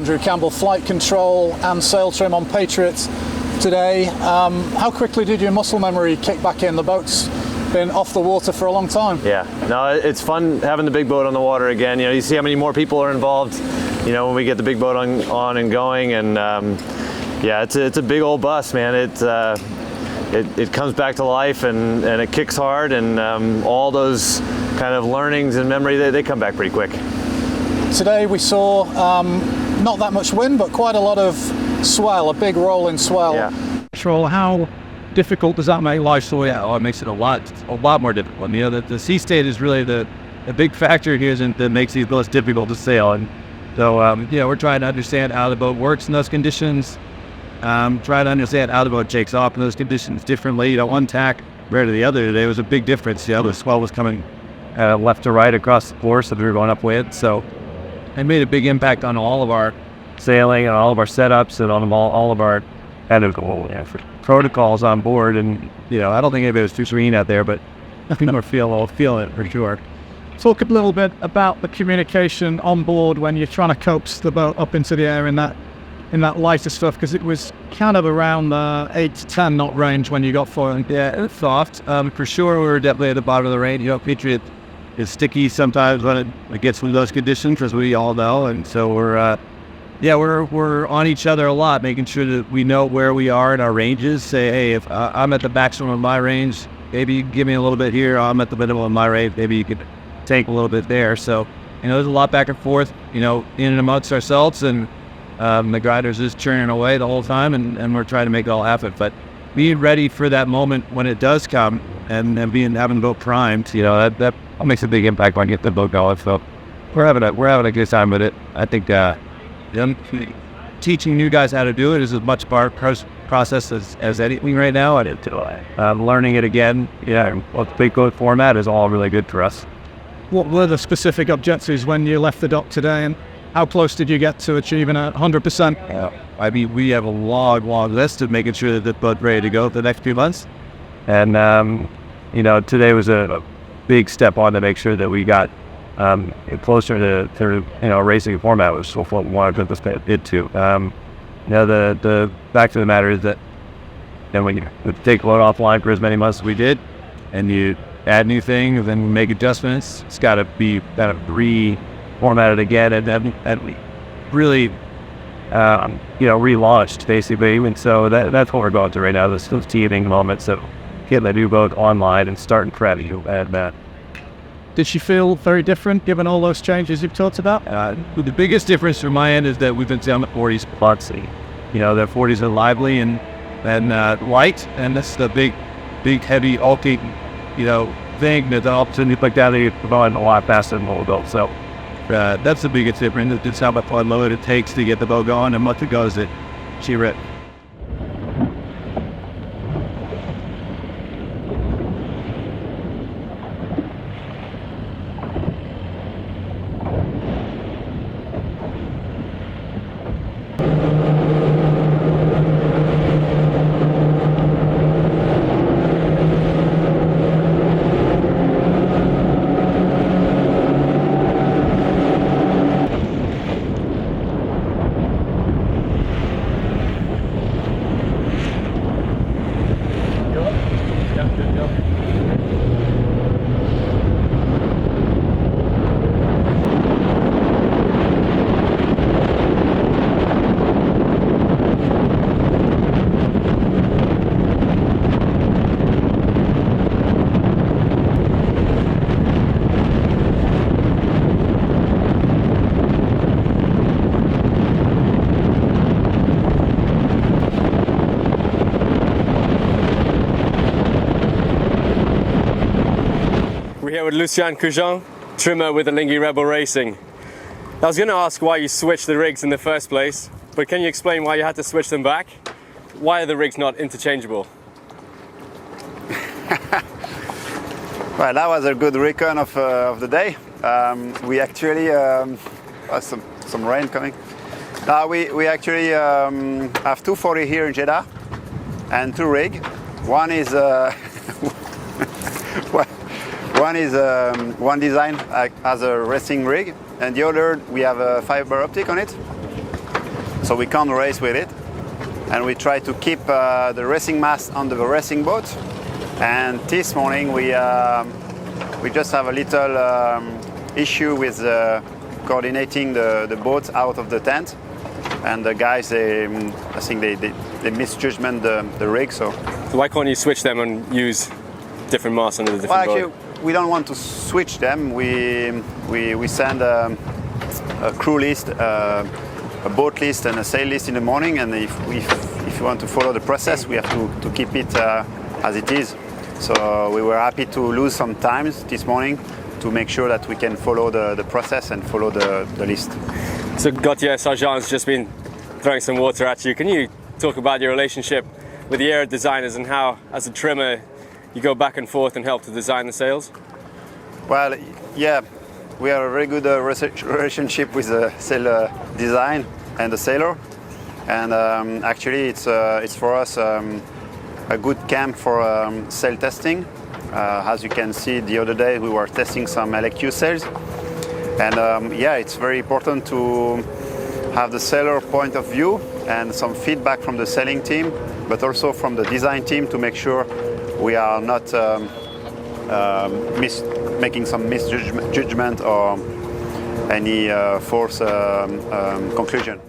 Andrew Campbell, flight control and sail trim on Patriot today. How quickly did your muscle memory kick back in? The boat's been off the water for a long time. Yeah, no, it's fun having the big boat on the water again. You know, you see how many more people are involved, you know, when we get the big boat on and going, and yeah, it's a big old bus, man. It comes back to life, and it kicks hard, and all those kind of learnings and memory, they come back pretty quick. Today we saw not that much wind, but quite a lot of swell, a big rolling swell. Yeah. How difficult does that make life? So yeah, it makes it a lot more difficult. You know, the sea state is really the big factor here that makes these boats difficult to sail. And so yeah, we're trying to understand how the boat works in those conditions. Try to understand how the boat takes off in those conditions differently. You know, one tack compared to the other today was a big difference. You know, the swell was coming left to right across the course that we were going up with. So it made a big impact on all of our sailing and all of our setups and on all of our kind of protocols on board. And, you know, I don't think anybody was too serene out there, but we were feeling it for sure. Talk a little bit about the communication on board when you're trying to coax the boat up into the air in that lighter stuff, because it was kind of around the 8 to 10 knot range when you got foiling. Yeah, it's soft. For sure, we were definitely at the bottom of the range. You know, Patriot is sticky sometimes when it gets into those conditions, as we all know, and so we're on each other a lot, making sure that we know where we are in our ranges. Say, hey, if I'm at the maximum of my range, maybe you can give me a little bit here. I'm at the minimum of my range, maybe you could take a little bit there. So, you know, there's a lot back and forth, you know, in and amongst ourselves, and the grinders is churning away the whole time, and we're trying to make it all happen. But being ready for that moment when it does come, and having the boat primed, you know, that makes a big impact when I get the boat going. So we're having a good time with it. I think teaching new guys how to do it is as much part process as anything right now. And learning it again, yeah, well, the big boat format is all really good for us. What were the specific objectives when you left the dock today, and how close did you get to achieving 100%? Yeah, I mean, we have a long list of making sure that the boat's ready to go for the next few months. And, you know, today was a big step on to make sure that we got closer to you know, racing format, was what we wanted to put it to. You know, the fact of the matter is that then when you take the boat offline for as many months as we did, and you add new things and make adjustments, it's got to be kind of reformatted again, and we really you know, relaunched basically. And so that's what we're going through right now, those teething moments of getting the new boat online and starting prep. Did she feel very different given all those changes you've talked about? The biggest difference from my end is that we've been down the 40s plus. You know, the 40s are lively and light, and that's the big heavy bulky, you know, thing that the opportunity like that they provide a lot faster than what we built. So that's the biggest difference. It's how much load it takes to get the boat going, and much it goes that she read. We're here with Lucien Coujon, trimmer with the Revel Racing. I was going to ask why you switched the rigs in the first place, but can you explain why you had to switch them back? Why are the rigs not interchangeable? Well, that was a good recon of the day. We actually some rain coming. We actually have 240 here in Jeddah and two rig. One is one design as a racing rig, and the other we have a fiber optic on it. so we can't race with it. And we try to keep the racing mast on the racing boat. And this morning we just have a little issue with coordinating the boat out of the tent. And the guys, I think they misjudgment the rig. So why can't you switch them and use different masts on the different well, boat? actually, we don't want to switch them. We send a crew list, a boat list, and a sail list in the morning. And if you want to follow the process, we have to keep it as it is. So we were happy to lose some time this morning to make sure that we can follow the process and follow the list. So Gauthier Sargent's just been throwing some water at you. Can you talk about your relationship with the aero designers and how, as a trimmer, you go back and forth and help to design the sails? Well, yeah, we have a very good relationship with the sail design and the sailor. And actually, it's for us a good camp for sail testing. As you can see, the other day we were testing some LQ sails. And yeah, it's very important to have the sailor point of view and some feedback from the sailing team, but also from the design team to make sure we are not making some misjudgment or any false conclusion.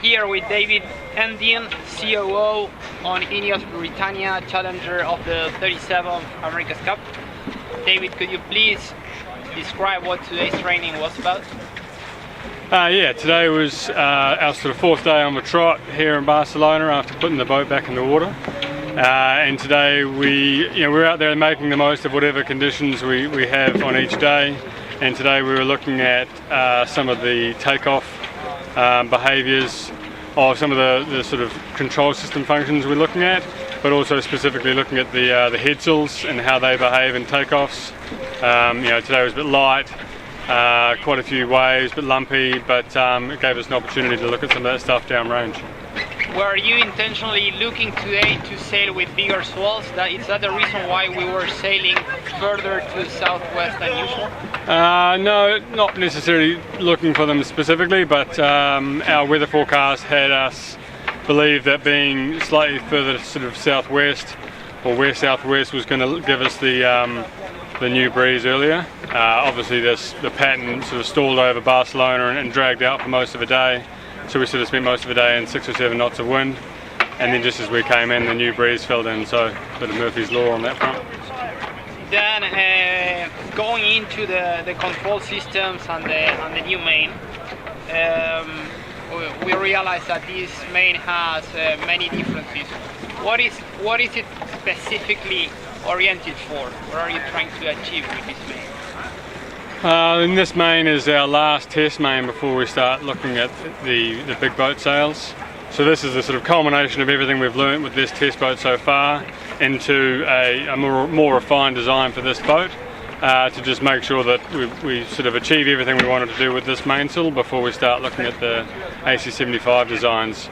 Here with David Endian, COO on Ineos Britannia, challenger of the 37th America's Cup. David, could you please describe what today's training was about? Yeah, today was our sort of fourth day on the trot here in Barcelona after putting the boat back in the water. And today we're out there making the most of whatever conditions we have on each day. And today we were looking at some of the takeoff behaviours of some of the sort of control system functions we're looking at, but also specifically looking at the head sills and how they behave in takeoffs. Today was a bit light, quite a few waves, a bit lumpy, but it gave us an opportunity to look at some of that stuff downrange. Were you intentionally looking today to sail with bigger swells? Is that the reason why we were sailing further to the southwest than usual? No, not necessarily looking for them specifically, but our weather forecast had us believe that being slightly further sort of southwest or west-southwest was going to give us the new breeze earlier. Obviously the pattern sort of stalled over Barcelona and dragged out for most of the day. So we sort of spent most of the day in 6 or 7 knots of wind, and then just as we came in, the new breeze filled in, so a bit of Murphy's Law on that front. Then going into the control systems and the new main, we realized that this main has many differences. What is it specifically oriented for? What are you trying to achieve with this main? And this main is our last test main before we start looking at the big boat sails. So this is the sort of culmination of everything we've learned with this test boat so far into a more refined design for this boat to just make sure that we sort of achieve everything we wanted to do with this mainsail before we start looking at the AC75 designs.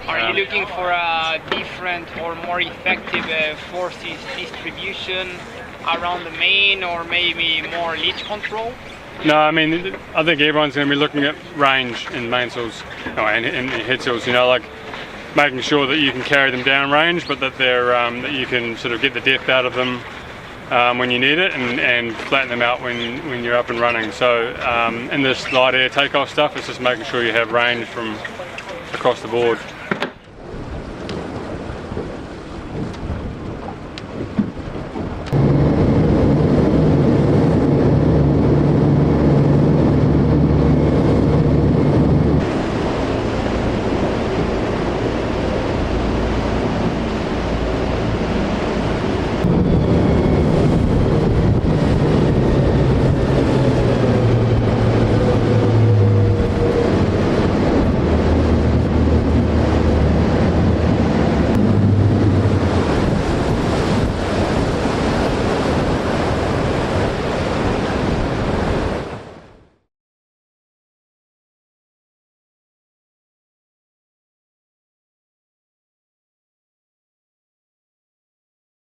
Are you looking for a different or more effective forces distribution around the main, or maybe more lead control? No, I mean, I think everyone's going to be looking at range in mainsails and head sails, like making sure that you can carry them down range, but that they're that you can sort of get the depth out of them when you need it, and flatten them out when you're up and running. So in this light air takeoff stuff, it's just making sure you have range from across the board.